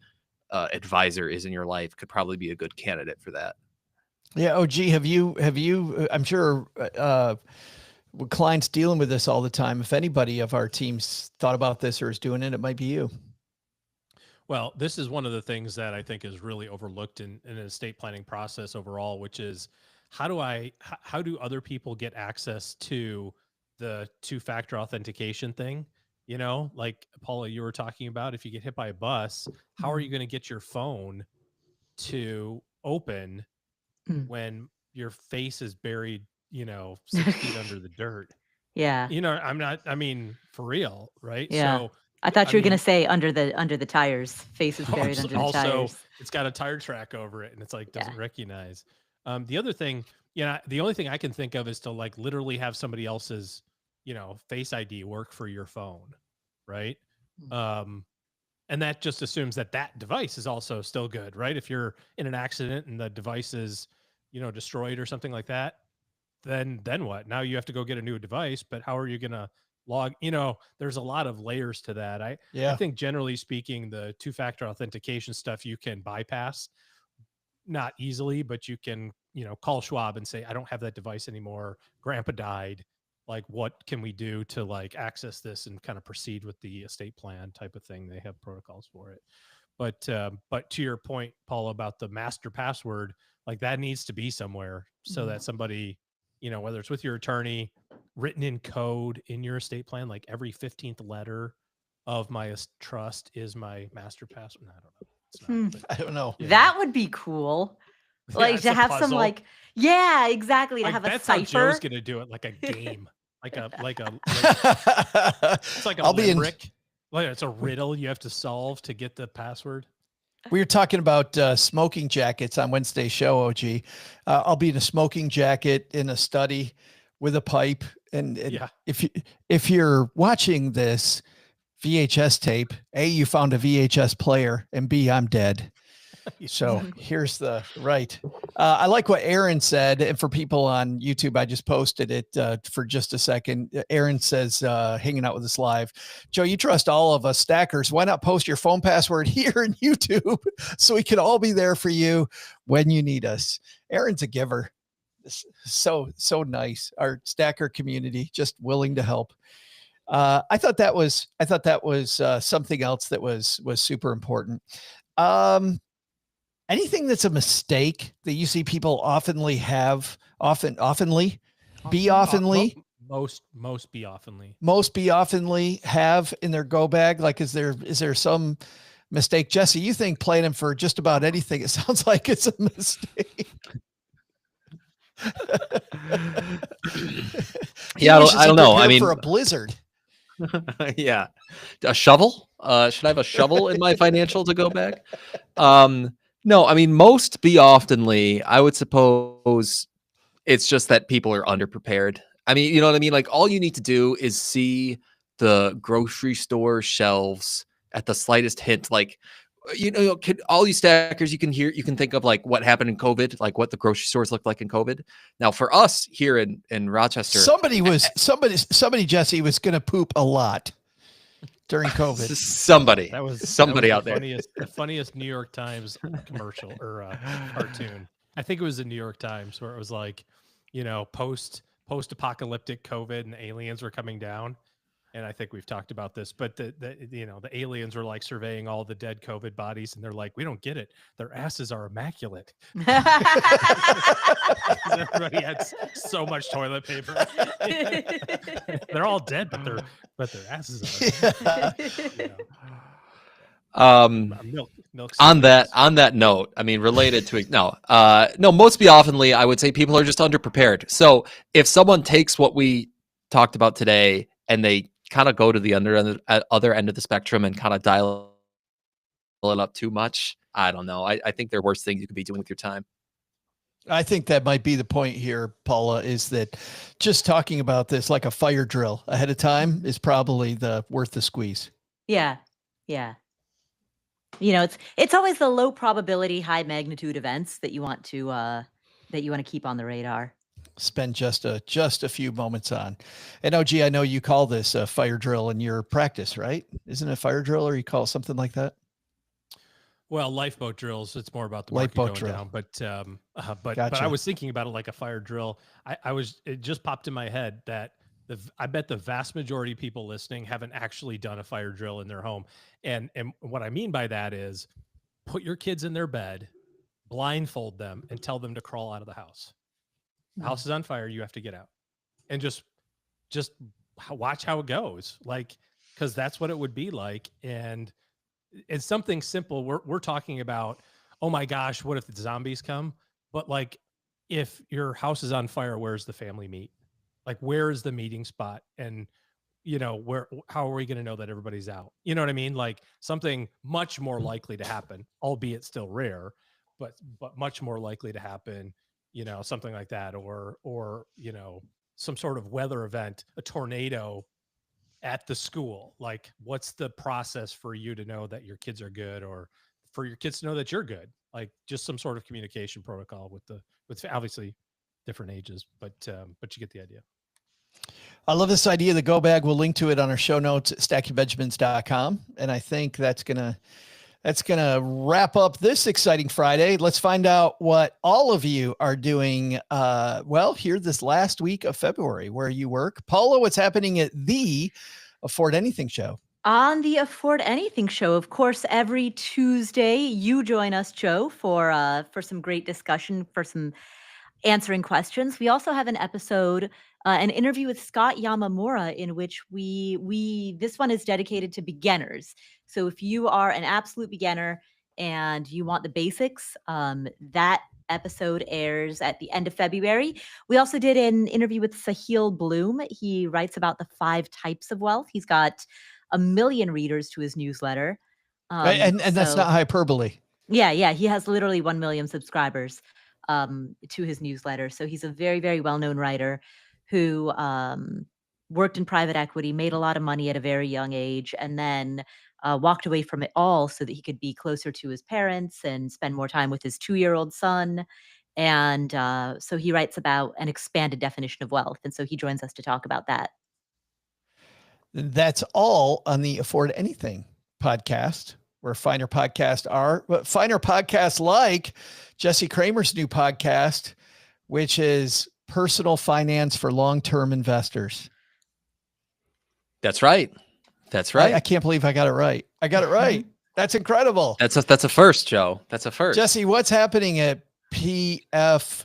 advisor is in your life could probably be a good candidate for that. Yeah. Oh, gee, have you, I'm sure, clients dealing with this all the time. If anybody of our teams thought about this or is doing it, it might be you. Well, this is one of the things that I think is really overlooked in an estate planning process overall, which is how do other people get access to the two-factor authentication thing? Like Paula, you were talking about, if you get hit by a bus, how are you going to get your phone to open when your face is buried, 6 feet under the dirt? Yeah. For real, right? Yeah. So I thought you were going to say under the tires, faces buried under the tires. Also, it's got a tire track over it and it's like, doesn't recognize. The other thing, the only thing I can think of is to like literally have somebody else's, Face ID work for your phone. Right. And that just assumes that device is also still good, right? If you're in an accident and the device is, destroyed or something like that, then what? Now you have to go get a new device, but how are you going to log? There's a lot of layers to that. I think generally speaking, the two-factor authentication stuff you can bypass, not easily, but you can, call Schwab and say, I don't have that device anymore. Grandpa died. Like, what can we do to like access this and kind of proceed with the estate plan type of thing? They have protocols for it. But to your point, Paul, about the master password, like that needs to be somewhere so that somebody, whether it's with your attorney, written in code in your estate plan, like every 15th letter of my trust is my master password. I don't know. It's not, but, I don't know. That would be cool. Like to have some like, yeah, exactly. To have a cipher. That's how Joe's going to do it. Like a game, it's like a limerick. Like it's a riddle you have to solve to get the password. We were talking about smoking jackets on Wednesday's show, OG. I'll be in a smoking jacket in a study with a pipe. And if you're watching this VHS tape, A, you found a VHS player, and B, I'm dead. So Exactly. here's the right. I like what Aaron said. And for people on YouTube, I just posted it for just a second. Aaron says, hanging out with us live, Joe, you trust all of us stackers. Why not post your phone password here in YouTube so we can all be there for you when you need us? Aaron's a giver. So nice. Our stacker community just willing to help. I thought that was something else that was super important. Anything that's a mistake that you see people oftenly be oftenly Most be oftenly. have in their go bag? Like, is there some mistake? Jesse, you think playing them for just about anything, it sounds like it's a mistake. Yeah, I don't know. I mean, for a blizzard. yeah, a shovel. Should I have a shovel in my financial to go bag? No, I mean, most be oftenly, I would suppose it's just that people are underprepared. I mean, you know what I mean? Like, all you need to do is see the grocery store shelves at the slightest hint. Like, all you stackers, you can think of like what happened in COVID, like what the grocery stores looked like in COVID. Now, for us here in Rochester, somebody, Jesse, was going to poop a lot during COVID. That was out there. The funniest New York Times commercial or cartoon. I think it was the New York Times where it was like, post-apocalyptic COVID and aliens were coming down. And I think we've talked about this, but the aliens were like surveying all the dead COVID bodies, and they're like, we don't get it. Their asses are immaculate. Everybody had so much toilet paper. They're all dead, but their asses are. Milk on that note, I mean, related to no, most be oftenly, I would say people are just underprepared. So if someone takes what we talked about today and they kind of go to the other end of the spectrum and kind of dial it up too much, I don't know. I think there are worse things you could be doing with your time. I think that might be the point here, Paula, is that just talking about this like a fire drill ahead of time is probably worth the squeeze. Yeah. It's always the low probability, high magnitude events that you want to keep on the radar. Spend just a few moments on. And OG, I know you call this a fire drill in your practice, right? Isn't it a fire drill, or you call it something like that? Well, lifeboat drills, it's more about the lifeboat market drill. down. But Gotcha. but I was thinking about it like a fire drill. It just popped in my head that I bet the vast majority of people listening haven't actually done a fire drill in their home. And what I mean by that is put your kids in their bed, blindfold them, and tell them to crawl out of the house. The house is on fire. You have to get out, and just watch how it goes. Like, because that's what it would be like. And it's something simple. We're talking about, oh my gosh, what if the zombies come? But like, if your house is on fire, where's the family meet? Like, where is the meeting spot? And how are we going to know that everybody's out? You know what I mean? Like, something much more likely to happen, albeit still rare, but much more likely to happen. Something like that, or some sort of weather event, a tornado at the school. Like, what's the process for you to know that your kids are good, or for your kids to know that you're good? Like, just some sort of communication protocol with obviously different ages, but you get the idea. I love this idea of the go bag. We'll link to it on our show notes at stackingbenjamins.com. And I think that's going to wrap up this exciting Friday. Let's find out what all of you are doing. Here this last week of February, where you work. Paula, what's happening at the Afford Anything show? On the Afford Anything show, of course, every Tuesday, you join us, Joe, for some great discussion, for some answering questions. We also have an episode, an interview with Scott Yamamura, in which this one is dedicated to beginners. So if you are an absolute beginner and you want the basics, that episode airs at the end of February. We also did an interview with Sahil Bloom. He writes about the 5 types of wealth. He's got 1 million readers to his newsletter. And that's not hyperbole. Yeah. He has literally 1 million subscribers to his newsletter. So he's a very, very well-known writer who worked in private equity, made a lot of money at a very young age, and then walked away from it all so that he could be closer to his parents and spend more time with his 2-year-old son. And so he writes about an expanded definition of wealth. And so he joins us to talk about that. That's all on the Afford Anything podcast, where finer podcasts are, but finer podcasts like Jesse Cramer's new podcast, which is Personal Finance for Long-Term Investors. That's right. That's right. I can't believe I got it right. I got it right. That's incredible. That's a first, Joe. That's a first. Jesse, what's happening at PFFLT?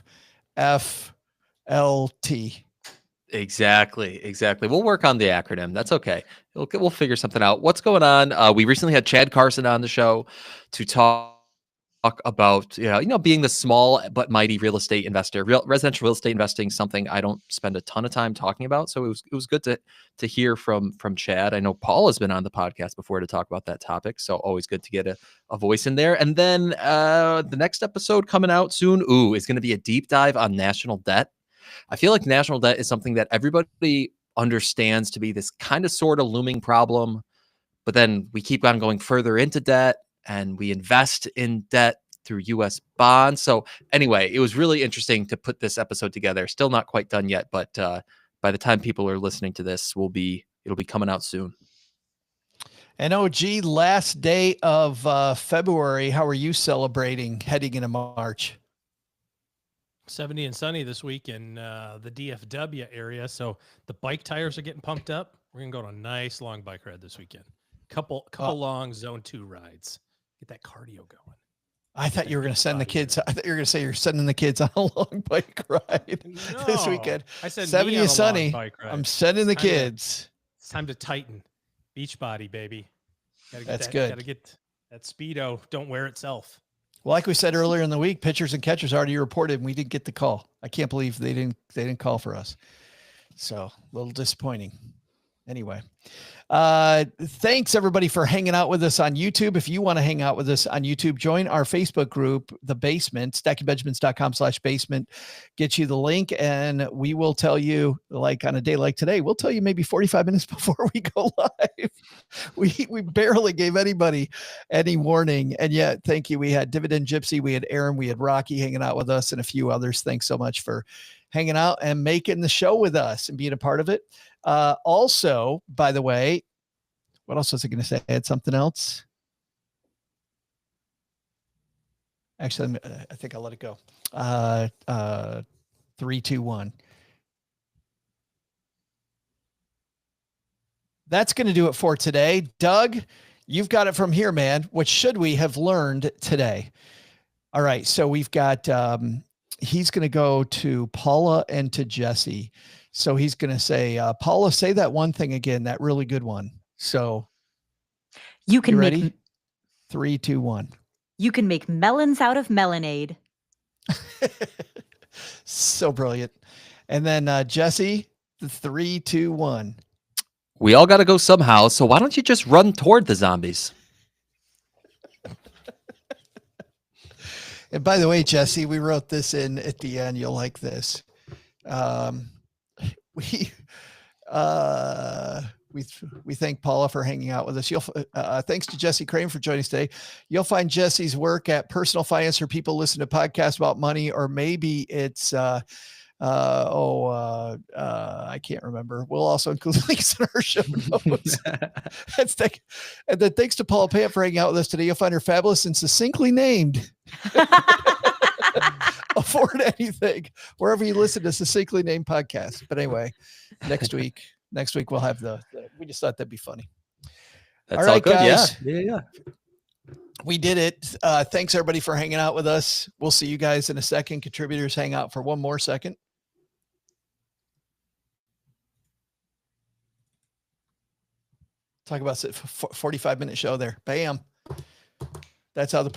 Exactly. We'll work on the acronym. That's okay. We'll figure something out. What's going on? We recently had Chad Carson on the show to talk about being the small but mighty real estate investor. Residential real estate investing, something I don't spend a ton of time talking about. So it was good to hear from Chad. I know Paul has been on the podcast before to talk about that topic, so always good to get a voice in there. And then the next episode coming out soon, is going to be a deep dive on national debt. I feel like national debt is something that everybody understands to be this kind of sort of looming problem, but then we keep on going further into debt and we invest in debt through US bonds. So anyway, it was really interesting to put this episode together. Still not quite done yet, but by the time people are listening to this, it'll be coming out soon. And OG, last day of February, how are you celebrating heading into March? 70 and sunny this week in the DFW area. So the bike tires are getting pumped up. We're going to go on a nice long bike ride this weekend. Couple long zone 2 rides. Get that cardio going. I thought you were going to send the kids. I thought you were going to say you're sending the kids on a long bike ride this weekend. I said 70 and sunny. I'm sending the kids. It's time to tighten. Beach body, baby. That's good. Got to get that Speedo. Don't wear itself. Well, like we said earlier in the week, pitchers and catchers already reported, and we didn't get the call. I can't believe they didn't call for us. So a little disappointing. Anyway, thanks everybody for hanging out with us on YouTube. If you want to hang out with us on YouTube, join our Facebook group, The Basement, stackingbenjamins.com/basement. Get you the link, and we will tell you, like on a day like today, we'll tell you maybe 45 minutes before we go live. We barely gave anybody any warning, and yet thank you. We had Dividend Gypsy, we had Aaron, we had Rocky hanging out with us, and a few others. Thanks so much for hanging out and making the show with us and being a part of it. Also, by the way, what else was I going to say? I had something else. Actually, I think I'll let it go. 3, 2, 1. That's going to do it for today. Doug, you've got it from here, man. What should we have learned today? All right. So we've got, he's going to go to Paula and to Jesse. So he's going to say, Paula, say that one thing again, that really good one. So you can ready? make 3, 2, 1. You can make melons out of melonade. So brilliant. And then Jesse, the 3, 2, 1. We all got to go somehow. So why don't you just run toward the zombies? And by the way, Jesse, we wrote this in at the end. You'll like this. We thank Paula for hanging out with us. Thanks to Jesse Cramer for joining us today. You'll find Jesse's work at Personal Finance for people listen to podcasts about money, or maybe it's I can't remember. We'll also include links in our show notes. And then thanks to Paula Pant for hanging out with us today. You'll find her fabulous and succinctly named Afford Anything wherever you listen to succinctly named podcasts. But anyway, next week we'll have we just thought that'd be funny. That's all good, guys. Yeah. We did it. Thanks everybody for hanging out with us. We'll see you guys in a second. Contributors, hang out for one more second. Talk about 45-minute show there. Bam. That's how the